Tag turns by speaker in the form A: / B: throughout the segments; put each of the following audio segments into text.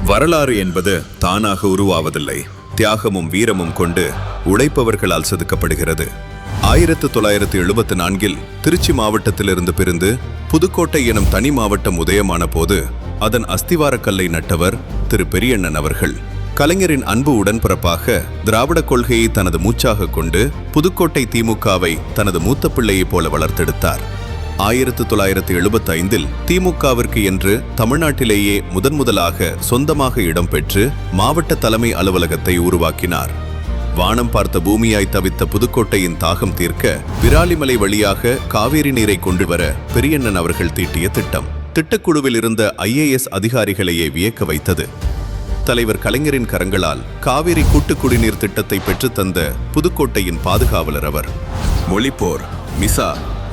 A: வரலாறு என்பது தானாக உருவாவதில்லை. தியாகமும் வீரமும் கொண்டு உழைப்பவர்களால் செதுக்கப்படுகிறது. 1974 திருச்சி மாவட்டத்திலிருந்து பிரிந்து புதுக்கோட்டை எனும் தனி மாவட்டம் உதயமான போது அதன் அஸ்திவாரக்கல்லை நட்டவர் திரு பெரியண்ணன் அவர்கள். கலைஞரின் அன்பு உடன்பிறப்பாக திராவிட கொள்கையை தனது மூச்சாக கொண்டு புதுக்கோட்டை திமுகவை தனது மூத்த பிள்ளையைப் போல வளர்த்தெடுத்தார். 1975 திமுகவிற்கு என்று தமிழ்நாட்டிலேயே முதன்முதலாக சொந்தமாக இடம்பெற்று மாவட்ட தலைமை அலுவலகத்தை உருவாக்கினார். வானம் பார்த்த பூமியாய் தவித்த புதுக்கோட்டையின் தாகம் தீர்க்க விராலிமலை வழியாக காவேரி நீரை கொண்டு வர பெரியண்ணன் அவர்கள் தீட்டிய திட்டம் திட்டக்குழுவில் இருந்த IAS அதிகாரிகளையே வியக்க வைத்தது. தலைவர் கலைஞரின் கரங்களால் காவேரி கூட்டு குடிநீர் திட்டத்தை பெற்றுத்தந்த புதுக்கோட்டையின் பாதுகாவலர் அவர். மொழிப்போர், மிசா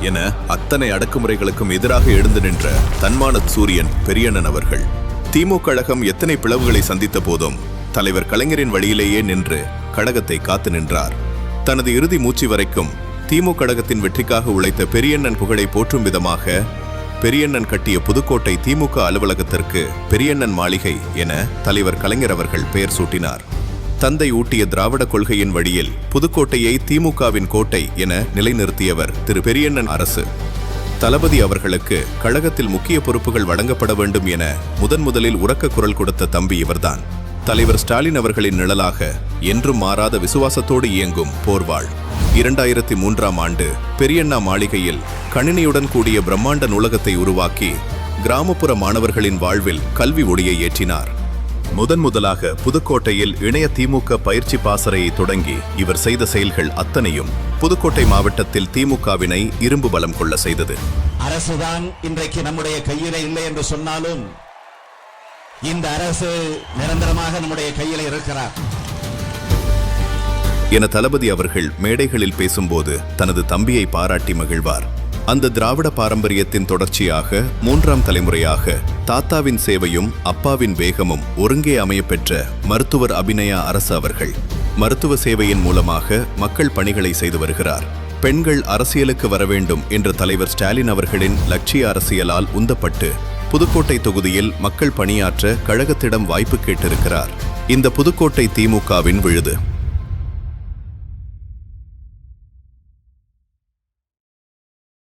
A: என அத்தனை அடக்குமுறைகளுக்கும் எதிராக எழுந்து நின்ற தன்மான சூரியன் பெரியண்ணன் அவர்கள். திமுக கழகம் எத்தனை பிளவுகளை சந்தித்த போதும் தலைவர் கலைஞரின் வழியிலேயே நின்று கழகத்தை காத்து நின்றார். தனது இறுதி மூச்சு வரைக்கும் திமுக கழகத்தின் வெற்றிக்காக உழைத்த பெரியண்ணன் புகழை போற்றும் விதமாக பெரியண்ணன் கட்டிய புதுக்கோட்டை திமுக அலுவலகத்திற்கு பெரியண்ணன் மாளிகை என தலைவர் கலைஞர் அவர்கள் பெயர் சூட்டினார். தந்தை ஊட்டிய திராவிட கொள்கையின் வழியில் புதுக்கோட்டையை திமுகவின் கோட்டை என நிலைநிறுத்தியவர் திரு பெரியண்ணன் அரசு. தளபதி அவர்களுக்கு கழகத்தில் முக்கிய பொறுப்புகள் வழங்கப்பட வேண்டும் என முதலில் உரக்க குரல் கொடுத்த தம்பி இவர்தான். தலைவர் ஸ்டாலின் அவர்களின் நிழலாக என்றும் மாறாத விசுவாசத்தோடு இயங்கும் போர்வாள். 2003ஆம் ஆண்டு பெரியண்ணா மாளிகையில் கணினியுடன் கூடிய பிரம்மாண்ட நூலகத்தை உருவாக்கி கிராமப்புற மாணவர்களின் வாழ்வில் கல்வி ஒளியை ஏற்றினார். முதலாக புதுக்கோட்டையில் இணைய திமுக பயிற்சி பாசறையை தொடங்கி இவர் செய்த செயல்கள் அத்தனையும் புதுக்கோட்டை மாவட்டத்தில் திமுகவினை இரும்பு பலம் கொள்ள செய்தது.
B: அரசுதான் இன்றைக்கு நம்முடைய கையிலே இல்லை என்று சொன்னாலும் இந்த அரசு நிரந்தரமாக நம்முடைய கையில் இருக்கிறார்
A: என தளபதி அவர்கள் மேடைகளில் பேசும்போது தனது தம்பியை பாராட்டி மகிழ்வார். அந்த திராவிட பாரம்பரியத்தின் தொடர்ச்சியாக 3ஆம் தலைமுறையாக தாத்தாவின் சேவையும் அப்பாவின் வேகமும் ஒருங்கே அமையப்பெற்ற மருத்துவர் அபிநயா அரசு அவர்கள் மருத்துவ சேவையின் மூலமாக மக்கள் பணிகளை செய்து வருகிறார். பெண்கள் அரசியலுக்கு வர வேண்டும் என்ற தலைவர் ஸ்டாலின் அவர்களின் லட்சிய அரசியலால் உந்தப்பட்டு புதுக்கோட்டை தொகுதியில் மக்கள் பணியாற்ற கழகத்திடம் வாய்ப்பு கேட்டிருக்கிறார். இந்த புதுக்கோட்டை திமுகவின் விழுது.